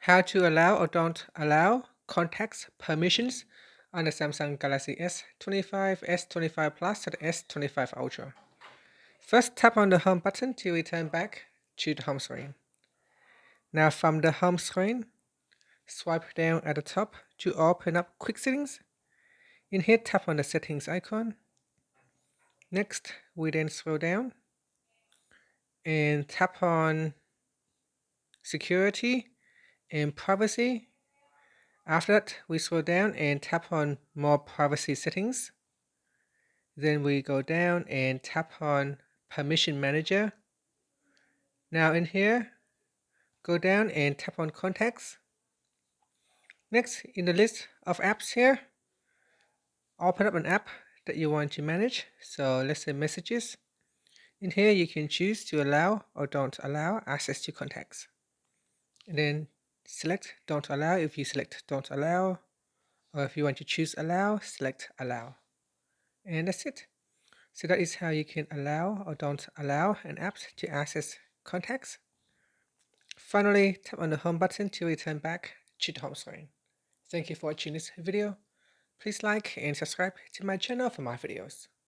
How to allow or don't allow contacts permissions on the Samsung Galaxy S25, S25 Plus, and S25 Ultra. First, tap on the home button to return back to the home screen. Now from the home screen, swipe down at the top to open up Quick Settings. In here, tap on the settings icon. Next, we then scroll down and tap on security and privacy. After that, we scroll down and tap on more privacy settings. Then we go down and tap on permission manager. Now in here, go down and tap on contacts. Next, in the list of apps here, open up an app that you want to manage. So let's say messages. In here, you can choose to allow or don't allow access to contacts. And then select don't allow if you select don't allow, or if you want to choose allow, select allow. And that's it. So that is how you can allow or don't allow an app to access contacts. Finally, tap on the home button to return back to the home screen. Thank you for watching this video. Please like and subscribe to my channel for more videos.